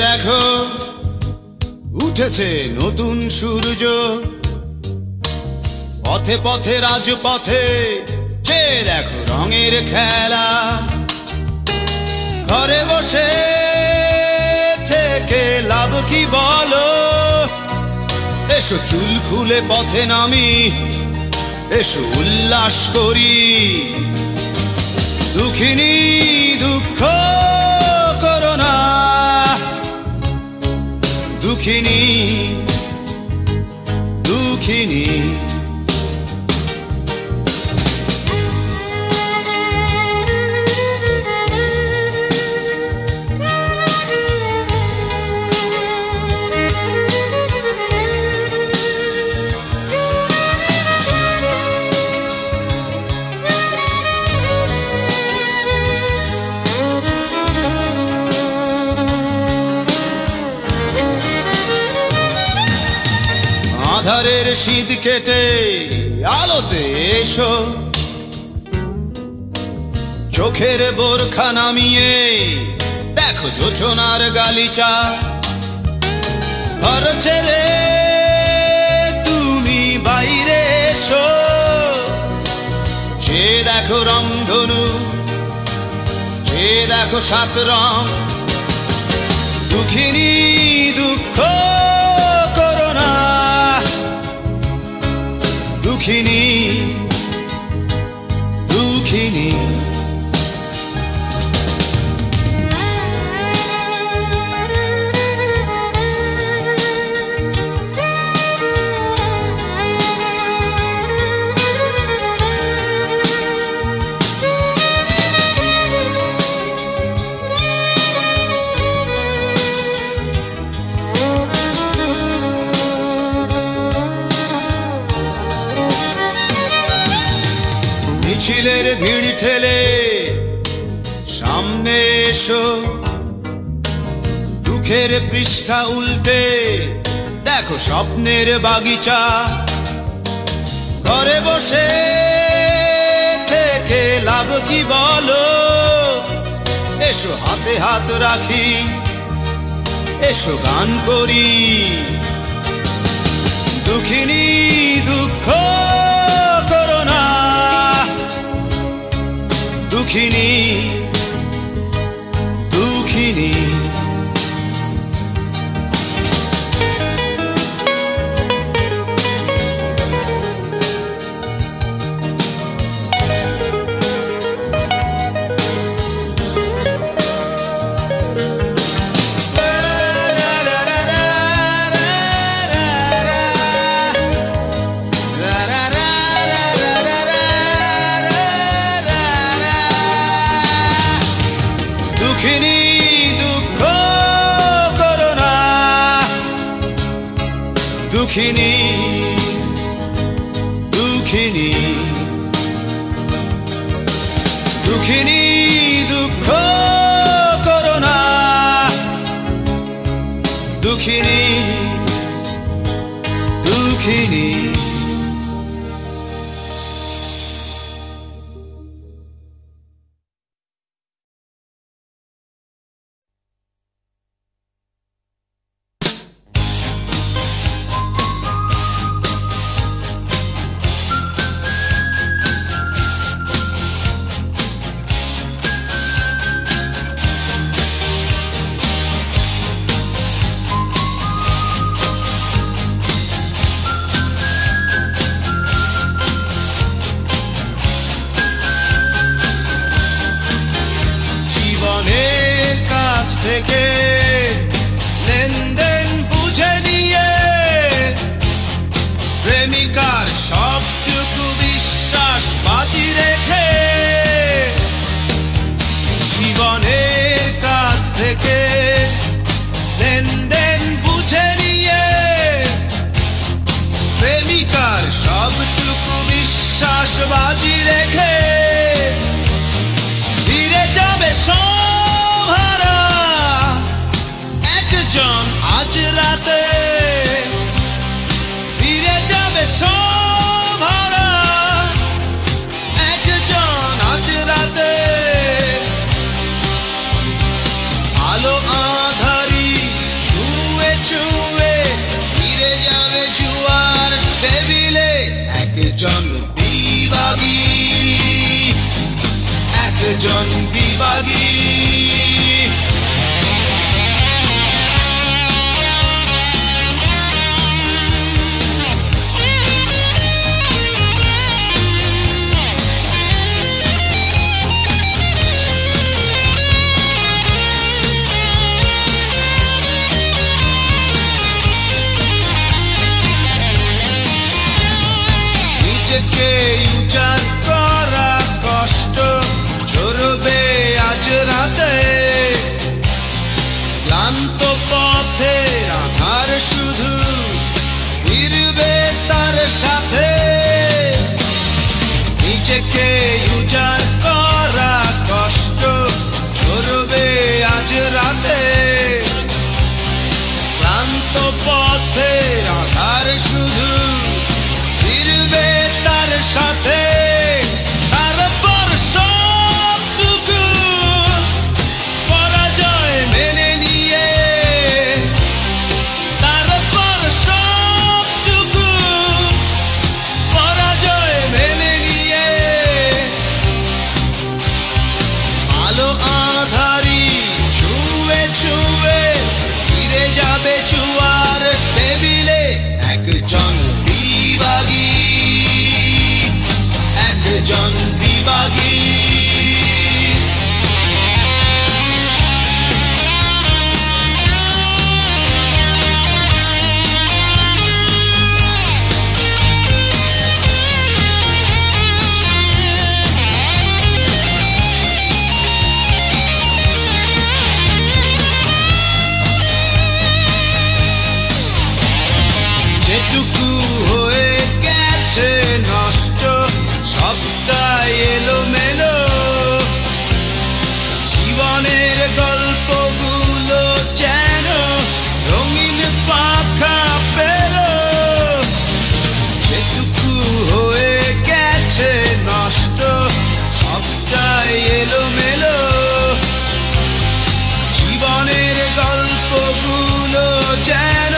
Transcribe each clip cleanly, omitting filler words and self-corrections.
দেখো উঠেছে নতুন সূর্য, পথে পথে রাজপথে চেয়ে দেখো রঙের খেলা। ঘরে বসে থেকে লাভ কি বলো, এসো চুল খুলে পথে নামি, এসো উল্লাস করি। দুঃখিনী দুঃখ করো না, দুঃখিনী দুঃখিনী। আধারের শীত কেটে আলোতে এসো, চোখের বোরখা নামিয়ে দেখো জোছনার গালিচা। ঘর ছেড়ে তুমি বাইরে এসো, যে দেখো রংধনু, যে দেখো সাত রং। দুঃখিনী দুঃখ করো না, দুঃখিনী দুঃখিনী। মিছিলের ভিড় ঠেলে সামনে এসো, দুঃখের পৃষ্ঠা উল্টে দেখো স্বপ্নের বাগিচা। ঘরে বসে থেকে লাভ কি বলো, এসো হাতে হাত রাখি, এসো গান করি। দুঃখিনী দুঃখ করো না, দুঃখিনী দুঃখিনী। দুঃখিনী দুঃখ করো না, দুঃখিনী দুঃখিনী। দুঃখিনী দুঃখ করো না, দুঃখিনী দুঃখিনী। থেকে লেনদেন বুঝে নিয়ে প্রেমিকার সবটুকু বিশ্বাস বাজি রেখে, জীবনের কাছ থেকে লেনদেন বুঝে নিয়ে প্রেমিকার সবটুকু বিশ্বাস বাজি রেখে ফিরে যাবে আজ রাতে একজন বিভাগী। নিজেকে উজাড় করা কষ্ট ঝরবে আজ রাতে, ক্লান্ত পথের আধার শুধু ফিরবে তার সাথে। নিজেকে উজাড় করা কষ্ট ঝরবে আজ রাতে, ক্লান্ত পথের আধার শুধু ফিরবে তার সাথে। তারপর সবটুকু পরাজয় মেনে নিয়ে, তারপর সবটুকু পরাজয় মেনে নিয়ে, আলো আঁধারি ছুঁয়ে ছুঁয়ে ফিরে যাবে জুয়ার টেবিলে। একজন বিভাগী, একজন বিভাগী। যেটুকু হয়ে গেছে নষ্ট সবটাই এলোমেলো, জীবনের গল্পগুলো যেন রঙিন পাখা পেল। যেটুকু হয়ে গেছে নষ্ট সবটাই এলোমেলো, জীবনের গল্পগুলো যেন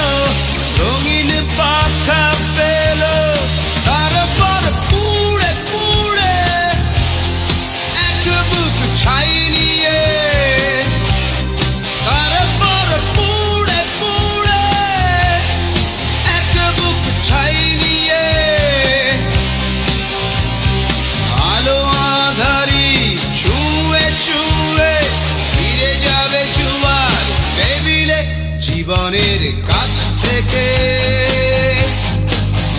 রঙিন পাখা পেল। তারপর পুড়ে পুড়ে এক বুক ছাই নিয়ে, তারপর পুড়ে পুড়ে এক বুক ছাই নিয়ে, আলো আঁধারি ছুঁয়ে ছুঁয়ে ফিরে যাবে জুয়ার টেবিলে। জীবনের কাছ থেকে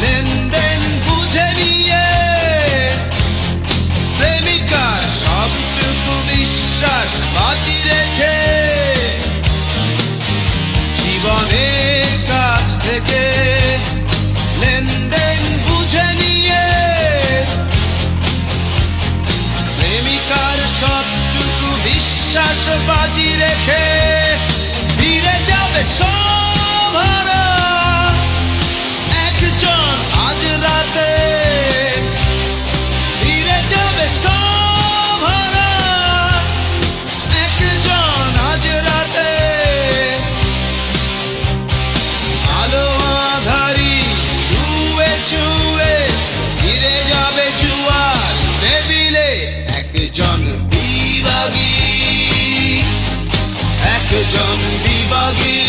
লেনদেন বুঝে নিয়ে, প্রেমিকার সবটুকু বিশ্বাস বাজি রেখে, জীবনের কাছ থেকে লেনদেন বুঝে নিয়ে, প্রেমিকার সবটুকু বিশ্বাস বাজি রেখে ফিরে যাবে সব হারা একজন আজ রাতে। ফিরে যাবে সব হারা একজন আজ রাতে। আলো আঁধারি ছুঁয়ে ছুঁয়ে ফিরে যাবে জুয়ার টেবিলে। একজন বিভাগী, একজন বিভাগী।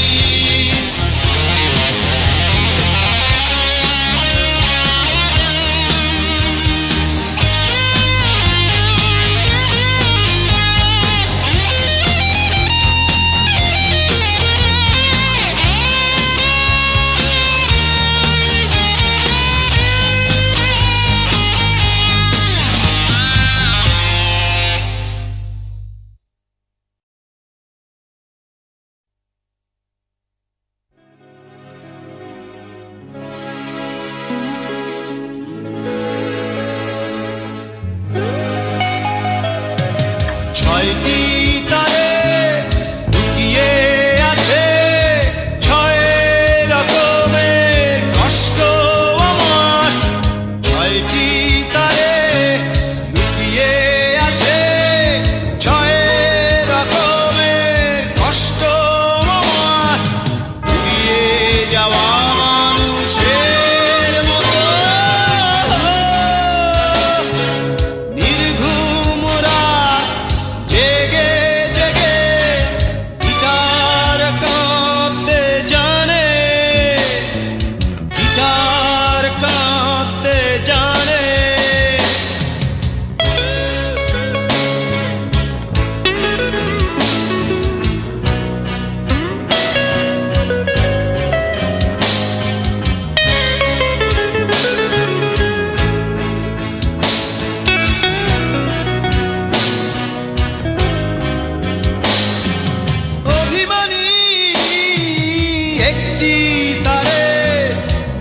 একটি তারে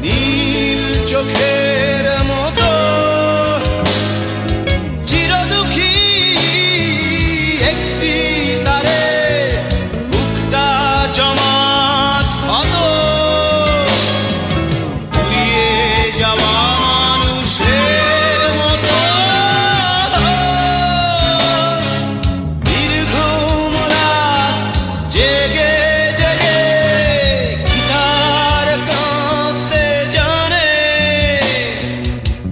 নীল চোখের মতো চিরদুঃখী একটি তারে বুকটা জমাট ক্ষত পুড়িয়ে যাওয়া মানুষের মতো নির্ঘুম রাত জেগে জেগে গিটার কাঁদতে জানে,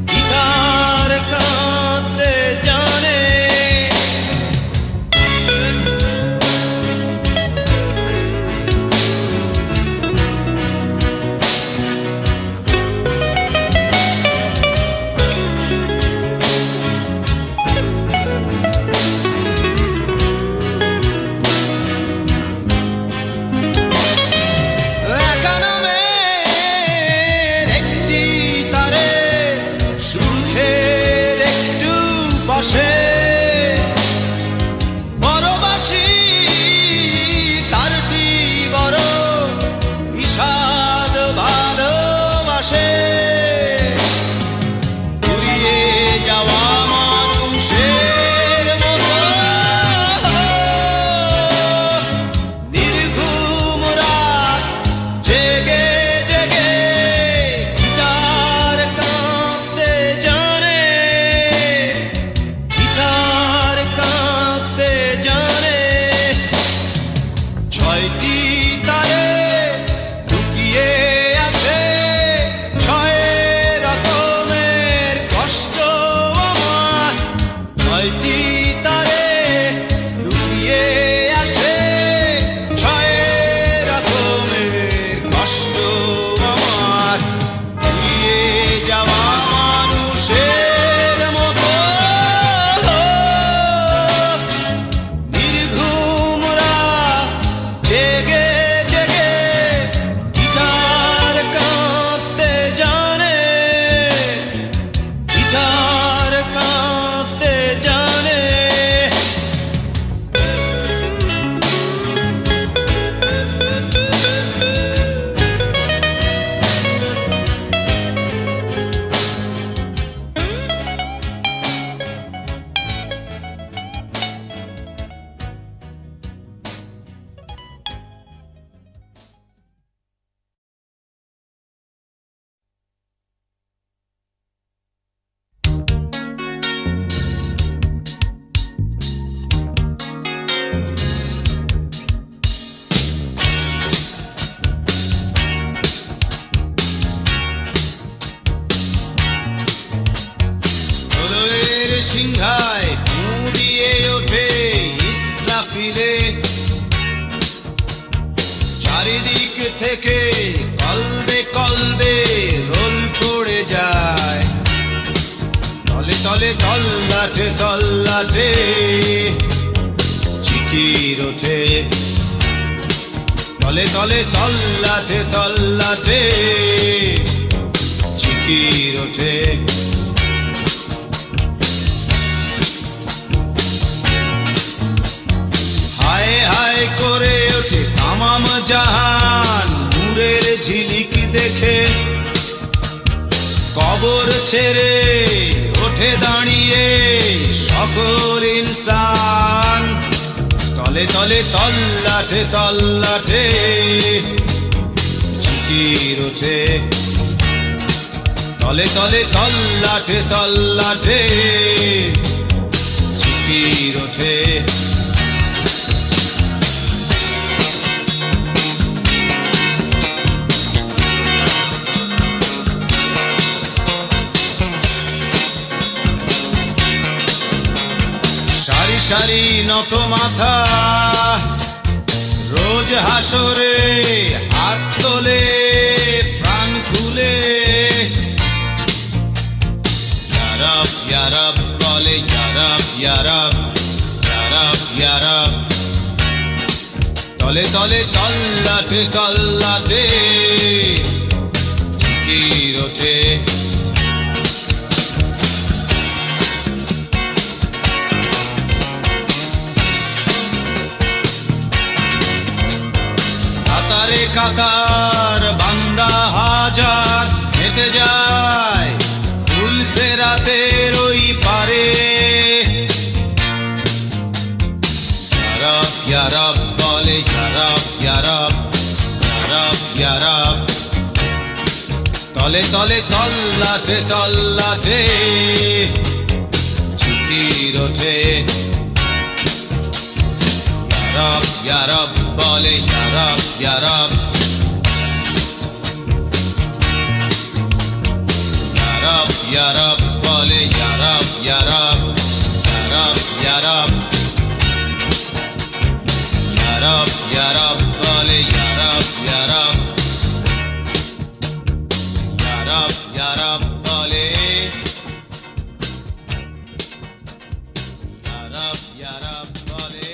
গিটার কাঁদতে জানে। একা নামের একটি তারে সুখের একটু পাশে বড়বাসী তারটি বড় বিষাদ ভালোবাসে পুড়িয়ে যাওয়া মানুষের মতো নির্ঘুম রাত জেগে জেগে গিটার কাঁদতে জানে, গিটার কাঁদতে জানে। ছয়টি তারে লুকিয়ে আছে ছয় রকমের কষ্ট আমার, ছয়টি তারে লুকিয়ে আছে ছয় রকমের কষ্ট আমার পুড়িয়ে যাওয়া মানুষের মতো নির্ঘুম রাত জেগে জেগে গিটার কাঁদতে জানে, গিটার কাঁদতে জানে। প্রলয়ের সিংহায় ফুঁ দিয়ে ওঠে ইসরাফিলে, চারিদিক থেকে কলবে কলবে রোল পড়ে যায়, তলে তলে তল্লাটে তল্লাটে জিকির ওঠে, তলে তলে তল্লাটে তল্লাটে জিকির ওঠে। হায় হায় করে ওঠে তামাম জাহান নূরের ঝিলিক দেখে, কবর ছেড়ে ওঠে দাঁড়িয়ে সকল ইনসান, তলে তলে তল্লাটে তল্লাটে জিকির ওঠে, তলে তলে তল্লাটে তল্লাটে জিকির ওঠে। সারি সারি নত মাথা রোজ হাসরে হাত তোলে প্রাণ খুলে, ইয়ারব ইয়ারব বলে, ইয়ারব ইয়ারব ইয়ারব ইয়ারব, তলে তলে তল্লাটে তল্লাটে জিকির ওঠে। কাতারে কাতার হেঁটে যায় তুলসে রাতের ওই পারে। ইয়ারব ইয়ারব বলে ইয়ারব ইয়ারব ইয়ারব ইয়ারব, তলে তলে তল্লাটে তল্লাটে ঝিকির ওঠে। ইয়ারব ইয়ারব বলে ইয়ারব ইয়ারব ইয়ারব ইয়ারব বলে ইয়ারব ইয়ারব ইয়ারব ইয়ারব ইয়ারব ইয়ারব বলে ইয়ারব ইয়ারব ইয়ারব ইয়ারব বলে ইয়ারব ইয়ারব বলে।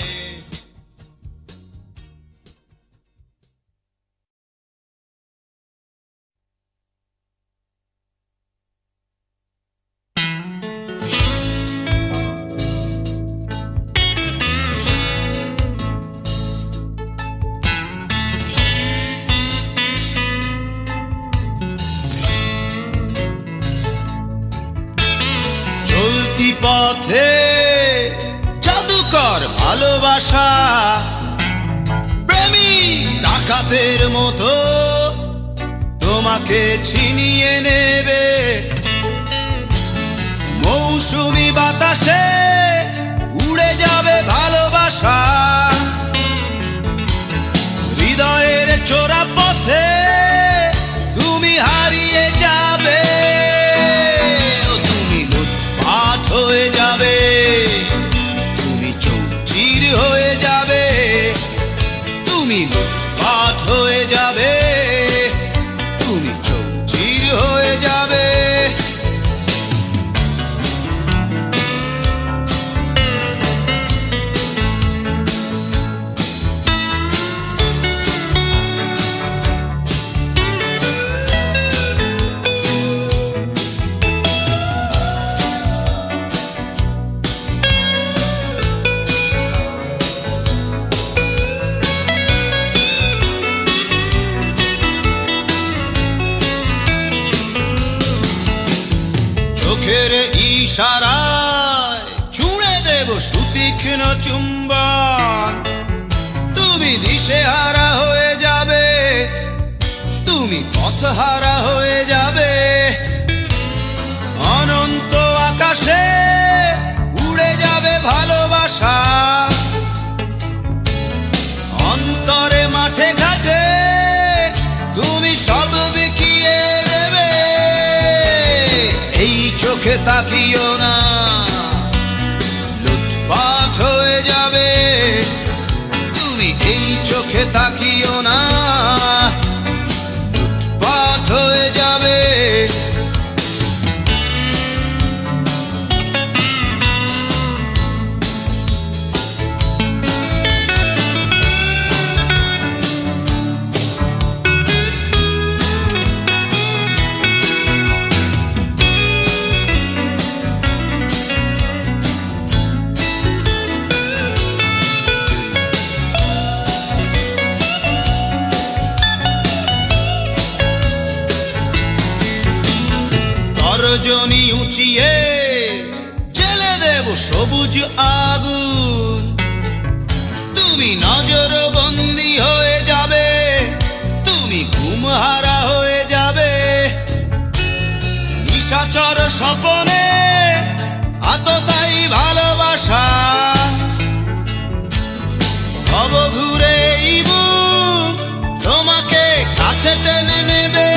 চলতি পথে জাদুকর ভালোবাসা প্রেমিক ডাকাতের মতো তোমাকে ছিনিয়ে নেবে। মৌসুমি বাতাসে উড়ে যাবে ভালোবাসা, হৃদয়ের চোরা পথে তুমি হারিয়ে যাবে। তুমি লুটপাট হয়ে যাবে, তুমি চৌচির হয়ে যাবে, তুমি লুটপাট হয়ে যাবে, তুমি চৌচির হয়ে যাবে। চোখের ইশারায় ছুঁড়ে দেব সুতীক্ষ্ণ চুম্বন, তুমি দিশেহারা হয়ে যাবে, তুমি পথহারা হয়ে যাবে। অনন্ত আকাশে উড়ে যাবে ভালোবাসা, অন্তরে মাঠে ঘাটে তুমি সব বিকিয়ে দেবে। এই চোখে তাকিও না, লুটপাট হয়ে যাবে, তুমি এই চোখে তাকিও না, লুটপাট হয়ে যাবে। তর্জনী উঁচিয়ে জেলে দেব সবুজ আগুন, তুমি নজর বন্দী হয়ে যাবে, তুমি ঘুমহারা হয়ে যাবে। নিশাচর স্বপনে আততায়ী ভালোবাসা ভব ঘুরে এই বুক তোমাকে কাছে টেনে নেবে।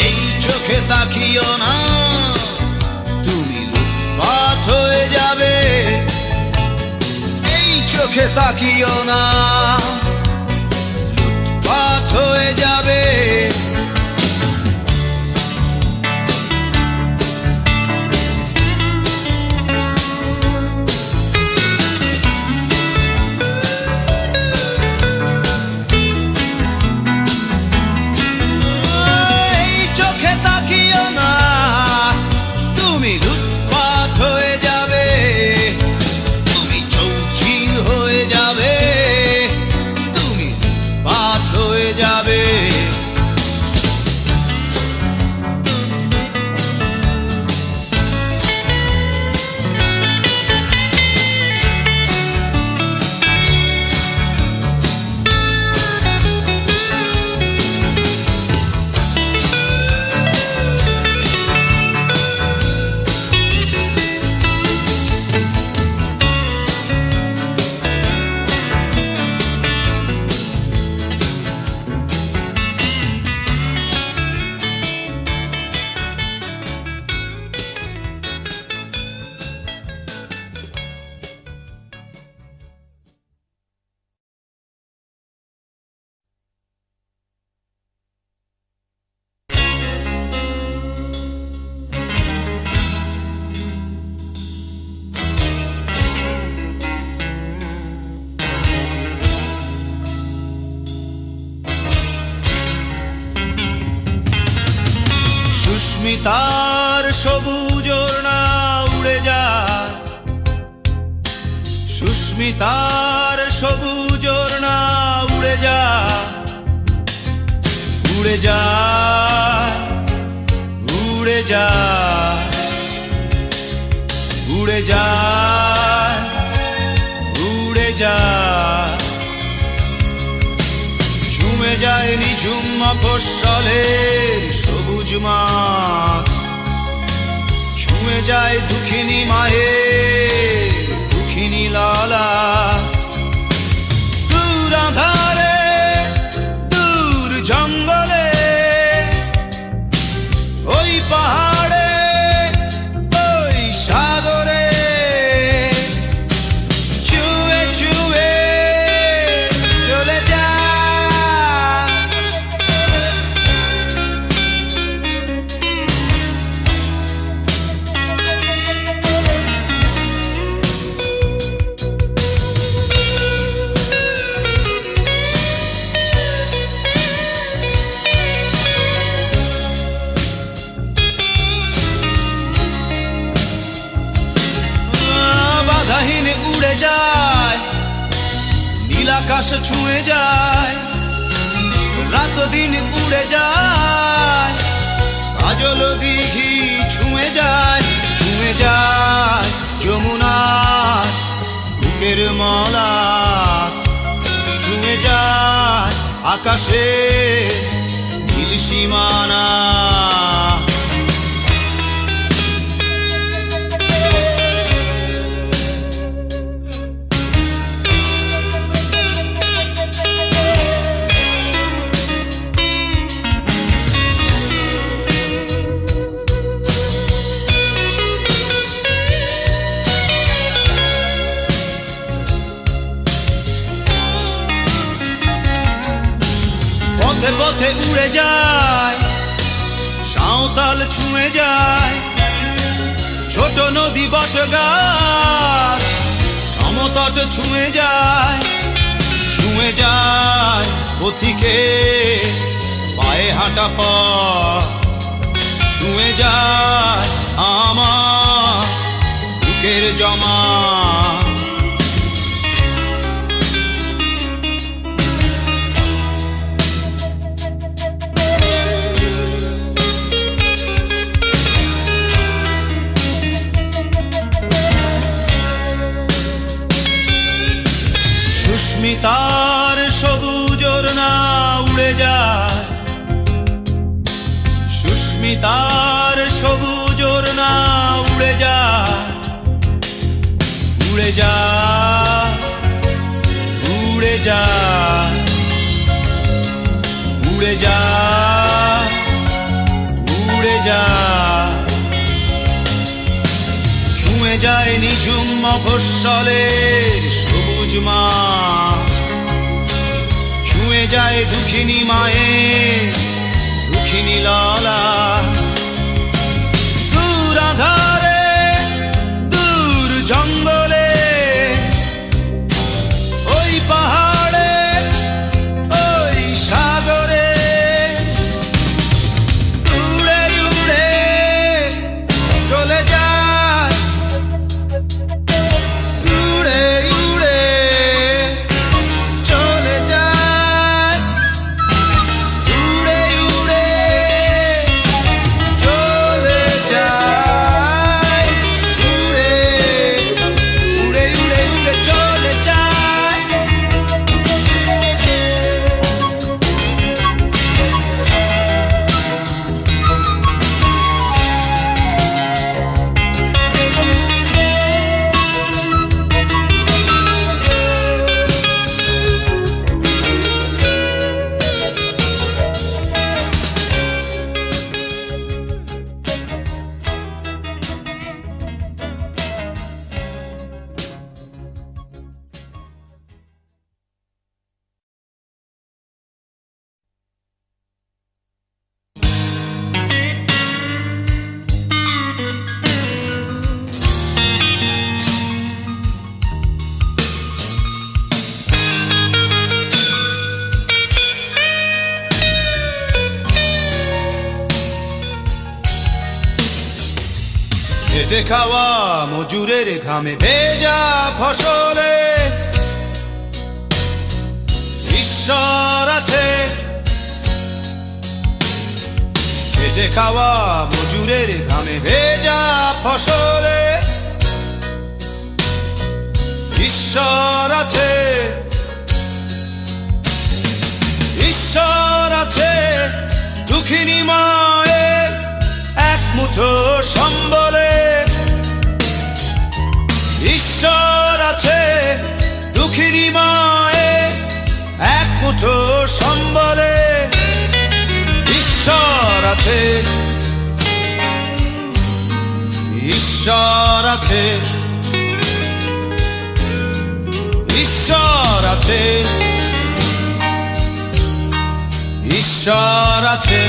এই চোখে তাকিও না, তুমি লুটপাট হয়ে যাবে, এই চোখে তাকিও না, লুটপাট হয়ে যাবে। সুস্মিতার সবুজ ওড়না উড়ে যায়, সুস্মিতার সবুজ ওড়না উড়ে যায়, উড়ে যায়, উড়ে যায়, উড়ে যায়, উড়ে যায়, ঝুমে যায় নিঝুম মফস্বলের সবুজ মাঠ, ছুঁয়ে যায় দুঃখিনী মায়ের দুঃখিনী লালা। দূর আঁধারে দূর জঙ্গলে ওই পাহাড়ে ওই সাগরে ছুঁয়ে ছুঁয়ে চলে যায়। বাধাহীন উড়ে যায়, নীল আকাশ ছুঁয়ে যায়, রাত দিন উড়ে যায়, কাজল দিঘি ছুঁয়ে যায়, ছুঁয়ে যায় যমুনার বুকের মালা, ছুঁয়ে যায় আকাশে নীল সীমানা। পথে পথে উড়ে যায়, সাঁওতাল ছুঁয়ে যায়, ছোট নদী বটগাছ সমতট ছুঁয়ে যায়, ছুঁয়ে যায় পথিকে পায়ে হাঁটা পথ, ছুঁয়ে যায় আমার বুকের জমা। সুস্মিতার সবুজ ওড়না উড়ে যায়, সুস্মিতার সবুজ ওড়না উড়ে যায়, উড়ে যায়, উড়ে যায়, উড়ে যায়, উড়ে যায়, ছুঁয়ে যায় নিঝুম মফস্বলের সবুজ মাঠ, ছুঁয়ে যায় দুঃখিনী মায়ের দুঃখিনী লালা। দূর আঁধারে দূর জঙ্গলে ওই পাহাড়ে ওই সাগরে উড়ে উড়ে চলে যায়, উড়ে উড়ে চলে যায়, উড়ে উড়ে খেটে খাওয়া মজুরের ঘামে ভেজা ফসলে ঈশ্বর আছে। খেটে খাওয়া মজুরের ঘামে ভেজা ফসলে ঈশ্বর আছে। ঈশ্বর আছে দুঃখিনী মায়ের এক মুঠো সম্বলে। ঈশ্বর আছে দুঃখিনী মায়ের এক মুঠো সম্বলে। ঈশ্বর আছে, ঈশ্বর আছে, ঈশ্বর আছে, ঈশ্বর আছে।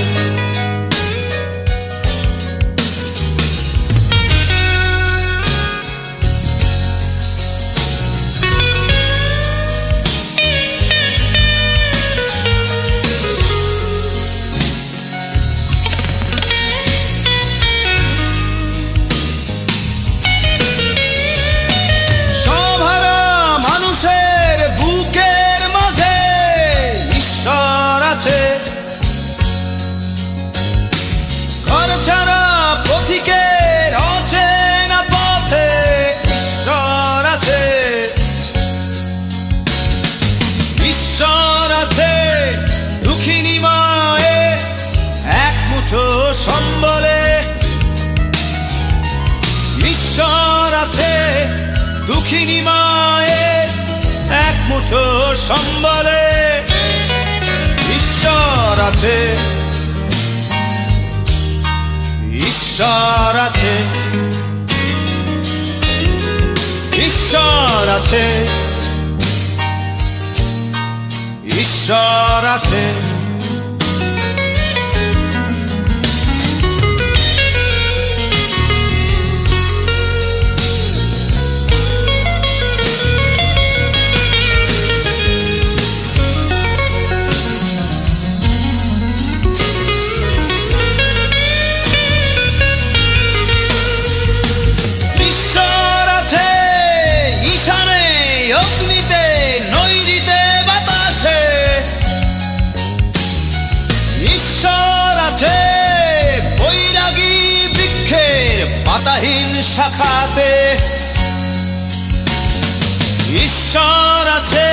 সম্বলে ঈশ্বর আছে দুঃখিনী মায়ের এক মুঠো সম্বলে। ঈশ্বর আছে, ঈশ্বর আছে, ঈশ্বর আছে, ঈশ্বর আছে। পাতাহীন শাখাতে ঈশ্বর আছে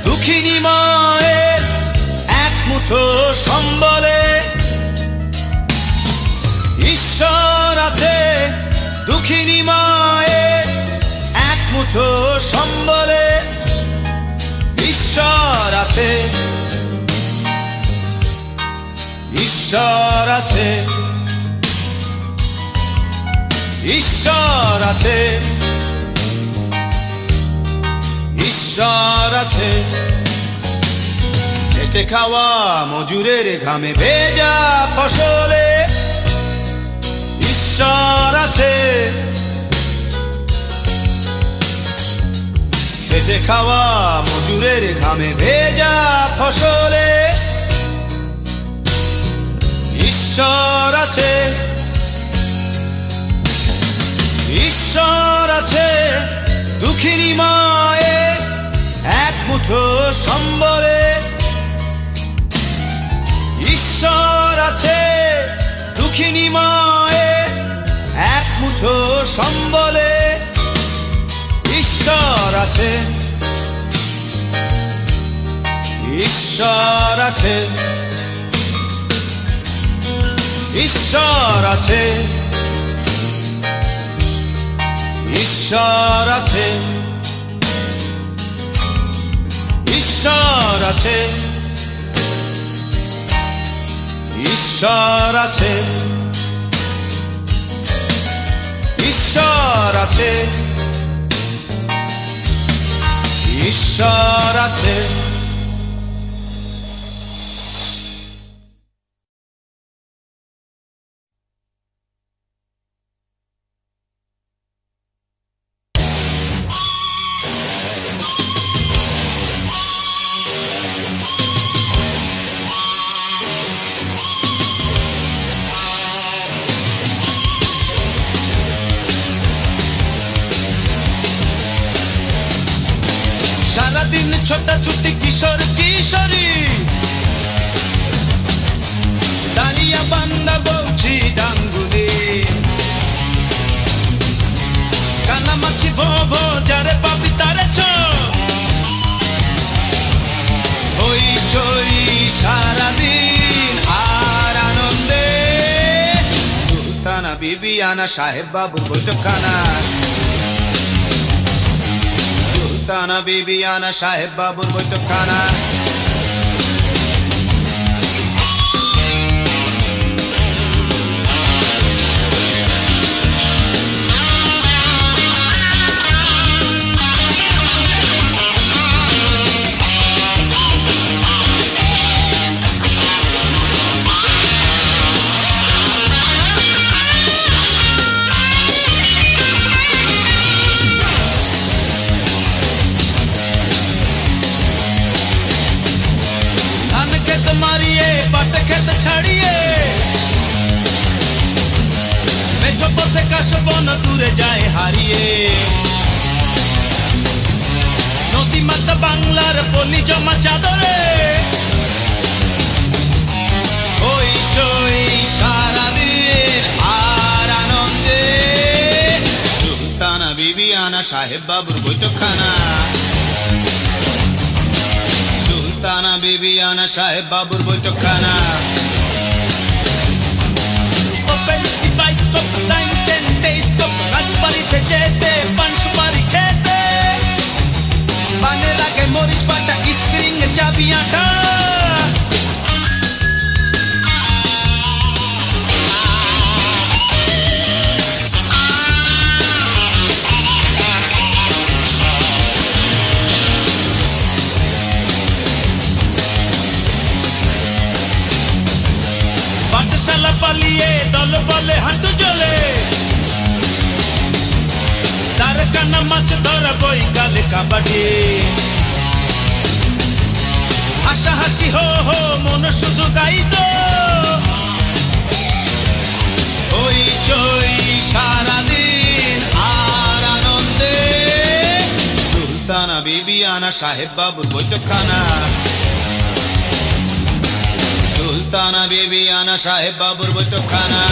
দুঃখিনী মায়ের এক মুঠো সম্বলে। ঈশ্বর আছে দুঃখিনী মায়ের এক মুঠো সম্বলে। ঈশ্বর আছে, ঈশ্বর আছে, ঈশ্বর আছে, ঈশ্বর আছে। খেটে খাওয়া মজুরের ঘামে ভেজা ফসলে ঈশ্বর আছে। খেটে খাওয়া মজুরের ঘামে ভেজা ফসলে ঈশ্বর আছে। ঈশ্বর আছে দুঃখিনী মায়ের এক মুঠো সম্বলে। ঈশ্বর আছে দুঃখিনী মায়ের এক মুঠো সম্বলে। ঈশ্বর আছে, ঈশ্বর আছে, ঈশ্বর আছে, ঈশ্বর আছে, ঈশ্বর আছে, ঈশ্বর আছে, ঈশ্বর আছে, ঈশ্বর আছে। দিন ছোটাছুটি কিশোর কিশোরী ডালিয়া বান্দা বলছি ডাঙ্গুলি কানামাছি ভো ভো যারে পাবি তারে ছ হই চই সারাদিন আর আনন্দে সুলতানা বিবিয়ানা সাহেব বাবুর বৈঠকখানা সুলতানা বিবিয়ানা সাহেব বাবুর বৈঠকখানা मारिए बाट खेत छाड़िए मेठो पथे काशबन दूरे जाए हारिए नदी माता बांगलार पली जमा चादरे ওই চই সারাদিন আর আনন্দে সুলতানা বিবিয়ানা সাহেব বাবুর বৈঠকখানা সুলতানা বিবিয়ানা সাহেব বাবুর বৈঠকখানা ওপেন বাইস্কোপ টাইম টেন টেস্কোপ রাজবাড়িতে যেতে পান সুপারি খেতে পানে লাগে মরিচ বাটা স্প্রিং এর চাবি আটা পাঠশালা পালিয়ে দল বলে হাঁটু জলে তার কানা মাছ ধরা বই কালে কাবাডি হাসা হাসি হো হো মন শুধু গাইত ওই চই সারাদিন আর আনন্দে সুলতানা বিবিয়ানা সাহেব বাবুর বৈঠকখানা সুলতানা বিবিয়ানা সাহেব বাবুর বৈঠকখানা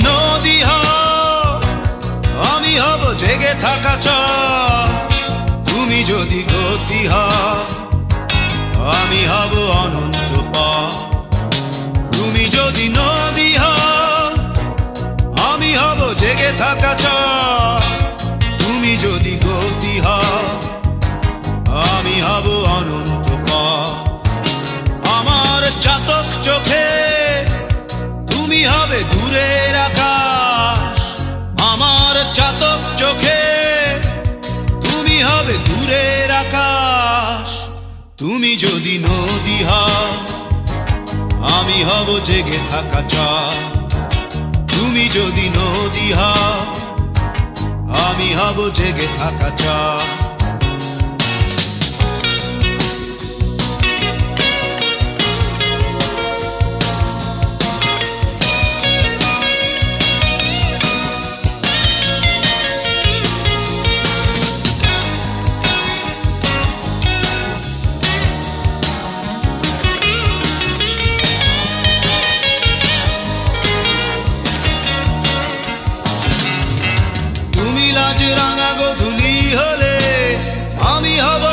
নদী আমি হব জেগে থাকা চর তুমি যদি গতি আমি হব অনন্ত পথ তুমি যদি নদী আমি হব জেগে থাকা চর তুমি যদি গতি আমি হব অনন্ত পথ আমার চাতক চোখে তুমি হবে দূরের আকাশ আমার চাতক চোখে তুমি হবে দূরের আকাশ তুমি যদি নদী আমি হব জেগে থাকা চর তুমি যদি নদী আমি হব জেগে থাকা চর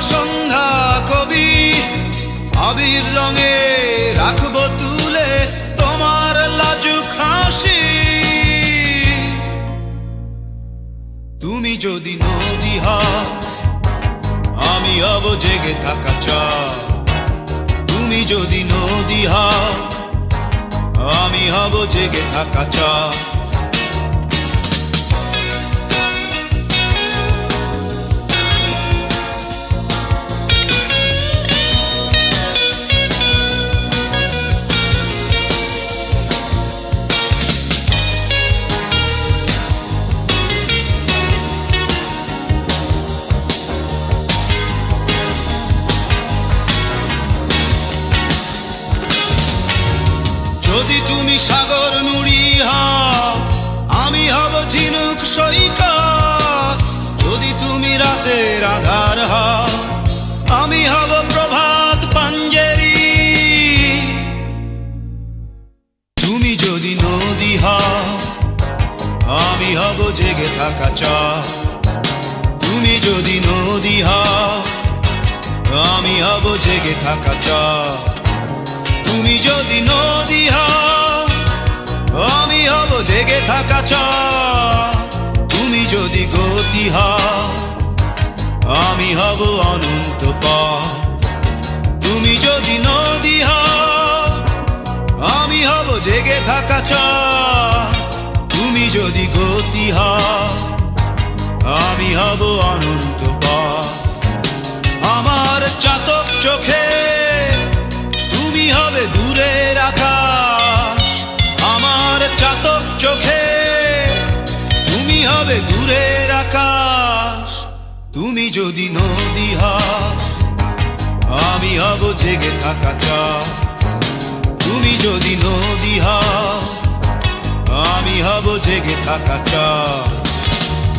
সন্ধ্যা কবি আবির রঙে রাখবো তুলে তোমার লাজুক হাসি। তুমি যদি নদী হও আমি হব জেগে থাকা চাঁদ। তুমি যদি নদী হও আমি হব জেগে থাকা চাঁদ। যদি তুমি সাগর নুড়ি হও আমি হব ঝিনুক সৈকত। যদি তুমি রাতের আধার হও আমি হব প্রভাত পাঞ্জেরি। তুমি যদি নদী হও আমি হব জেগে থাকা চাঁদ। তুমি যদি নদী হও আমি হব জেগে থাকা চাঁদ। তুমি যদি নদী হও আমি হব জেগে থাকা চাঁদ। তুমি যদি গতি হও আমি হব অনন্ত পথ। তুমি যদি নদী হও আমি হব জেগে থাকা চাঁদ। তুমি যদি গতি হও আমি হব অনন্ত পথ। আমার চাতক চোখে তুমি হবে দূরের আকাশ। আমার চাতক চোখে তুমি হবে দূরের আকাশ। তুমি যদি নদী হও আমি হব জেগে থাকা চাঁদ। তুমি যদি নদী হও আমি হব জেগে থাকা চাঁদ।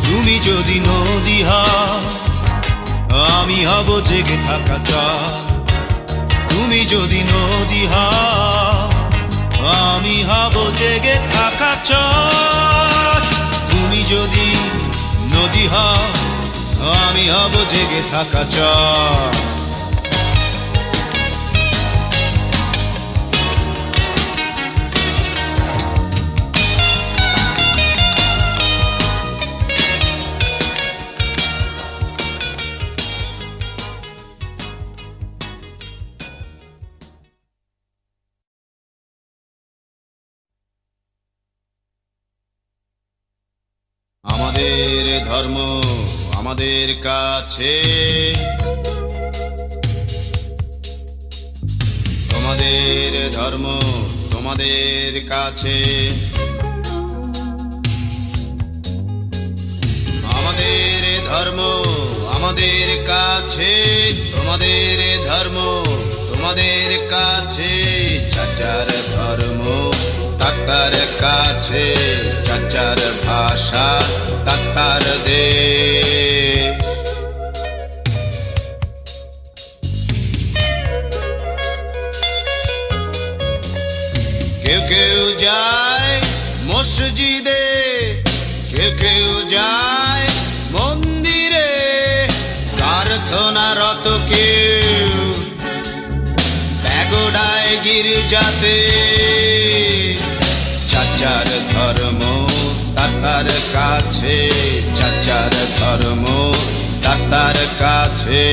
তুমি যদি নদী হও আমি হব জেগে থাকা চাঁদ। তুমি যদি নদী হও আমি হব জেগে থাকা চাঁদ। তুমি যদি নদী হও আমি হব জেগে থাকা চাঁদ। আমাদের ধর্ম আমাদের কাছে, তোমাদের ধর্ম তোমাদের কাছে। আমাদের ধর্ম আমাদের কাছে, তোমাদের ধর্ম তোমাদের কাছে। চাচার ধর্ম তার কাছে, চাচার ভাষা তার দেশ। কেউ কেউ যায় মসজিদে, কেউ কেউ যায় মন্দিরে, প্রার্থনারত কেউ প্যাগোডায় গির্জাতে। চাচার ধর্ম তার কাছে, চাচার ধর্ম তার কাছে।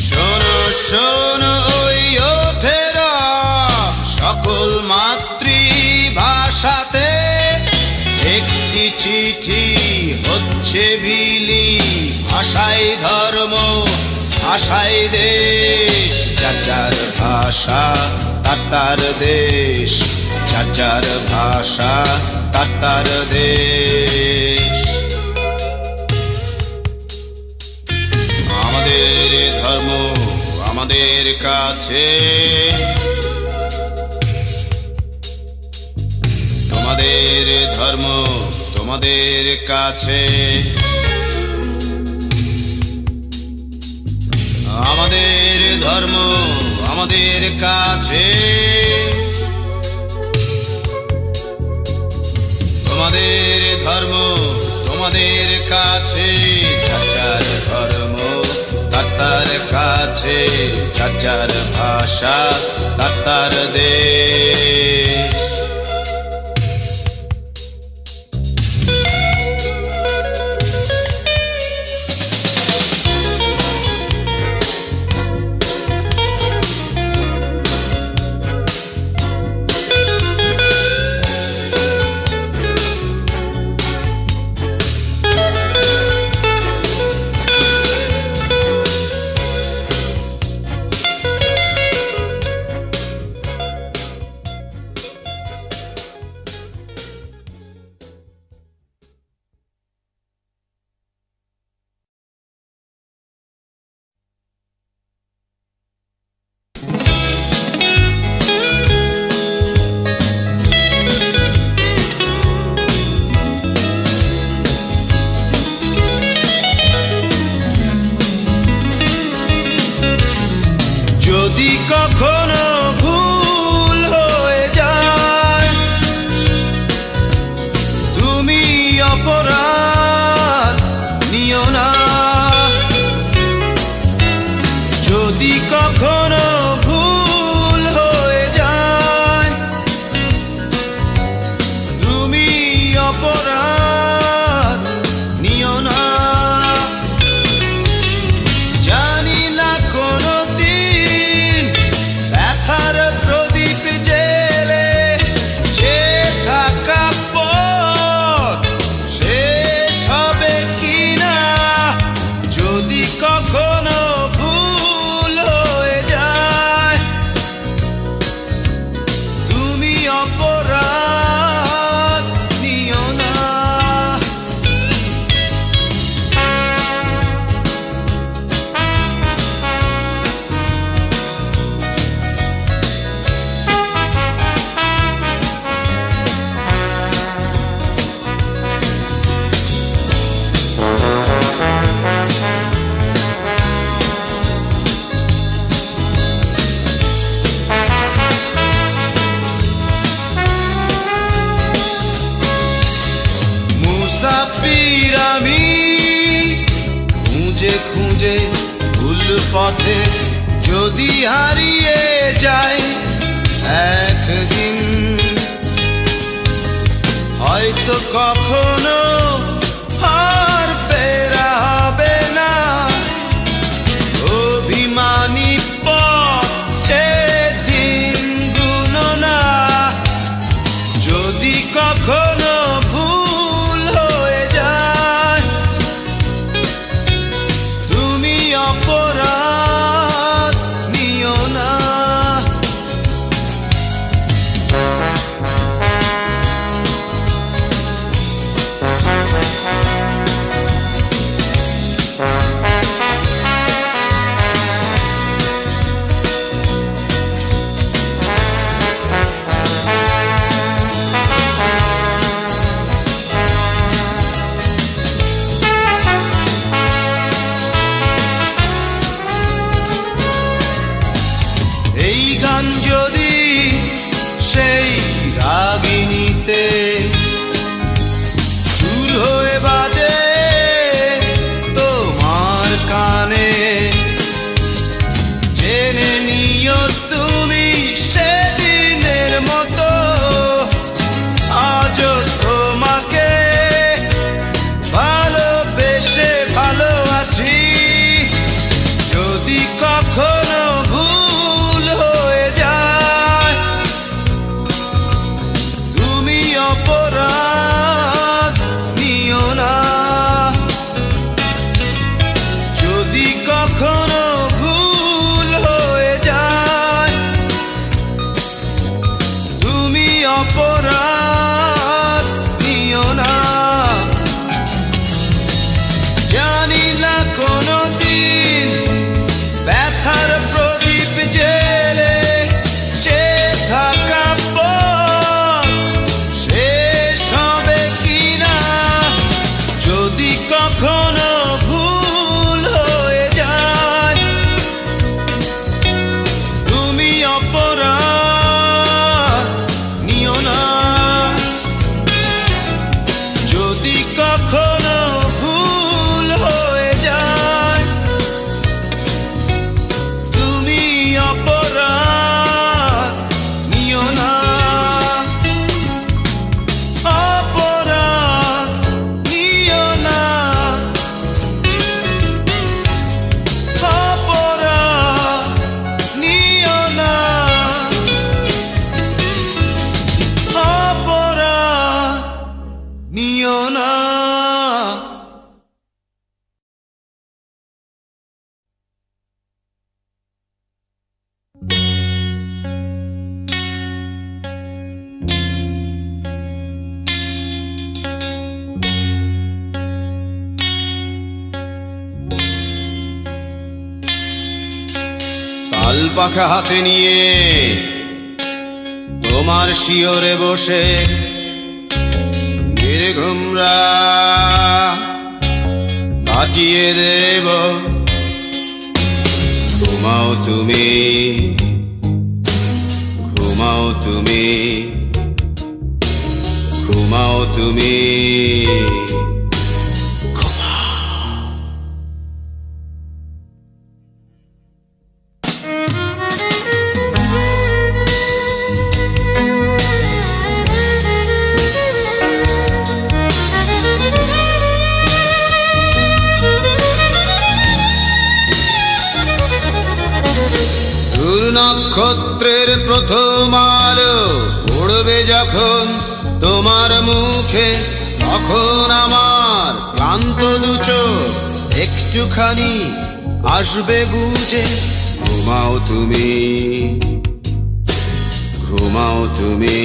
শোনো শোনো ওই ওঠেরা সকল মাতৃভাষাতে, একটি চিঠি হচ্ছে বিলি। ভাষায় ধর্ম ভাষায় দেশ, চাচার ভাষা তার দেশ, চাচার ভাষা তার দেশ। আমাদের ধর্ম আমাদের কাছে, তোমাদের ধর্ম তোমাদের কাছে। আমাদের ধর্ম আমাদের কাছে, যার ভাষা তার দেশ। যদি কখনো ভুল হয়ে যায়, তুমি অপরাধ নিও না। যদি কখনো ভুল হয়ে যায়, তুমি অপরাধ নিও না। জানি না কোনো প্রদীপ জেলে যে থাকা পথ শেষ হবে কিনা। যদি কখনো ভুল হয়ে যায়, তুমি অপরাধ নিও না। মুসাফির আমি খুঁজে খুঁজে ভুল পথে যদি হারিয়ে যাই একদিন, হয়তো কখনো আর ফেরা হবে না। অভিমানী পথে দিন গুনো না। যদি কখনো ভুল হয়ে যায়, তুমি অপরাধ নিও না। এই গান যদি সেই রাগিনীতে সুর হয়ে বাজে তোমার কানে, জেনে নিও তুমি সেদিনের মতো আজও তোমাকে ভালোবেসে ভালো আছি। যদি কখনো ভুল হয়ে যায়, পাখা হাতে নিয়ে তোমার শিয়রে বসে নির্ঘুমরা কাটিয়ে দেব। ঘুমাও তুমি, ঘুমাও তুমি, ঘুমাও তুমি। নক্ষত্রের প্রথম আলো পড়বে যখন তোমার মুখে, তখন আমার ক্লান্ত দু চোখ একটুখানি আসবে বুঝে। ঘুমাও তুমি, ঘুমাও তুমি,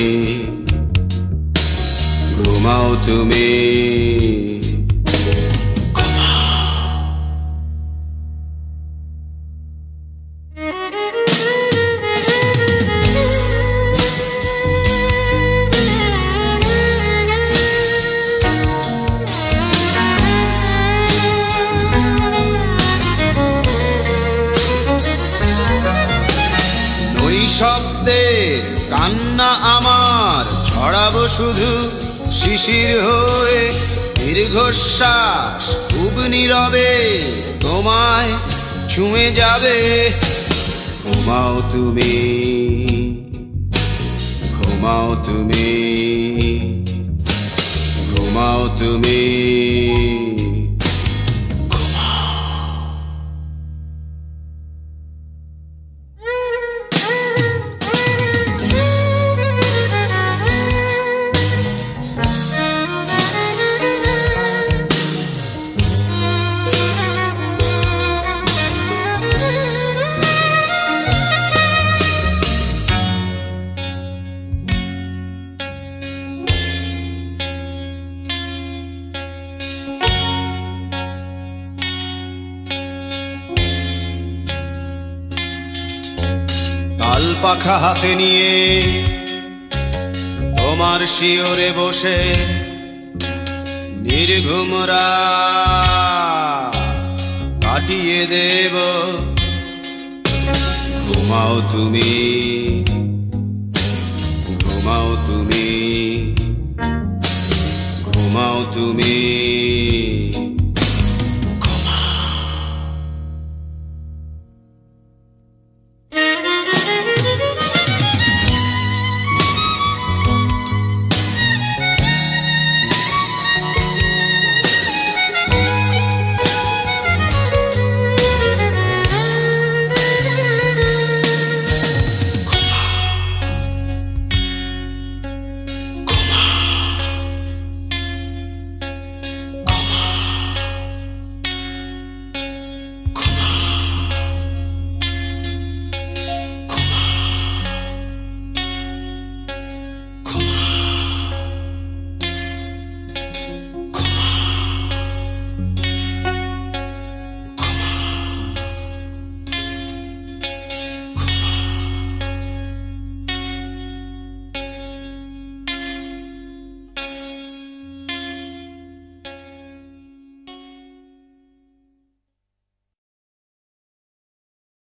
ঘুমাও তুমি। শব্দের কান্না আমার ছড়াবো শুধু শিশির হয়ে, দীর্ঘশ্বাস খুব নীরবে তোমায় ছুঁয়ে যাবে। ঘুমাও তুমি, ঘুমাও তুমি, ঘুমাও তুমি। তাল পাখা হাতে নিয়ে তোমার শিয়রে বসে নির্ঘুমরা কাটিয়ে দেব। ঘুমাও তুমি, ঘুমাও তুমি, ঘুমাও তুমি।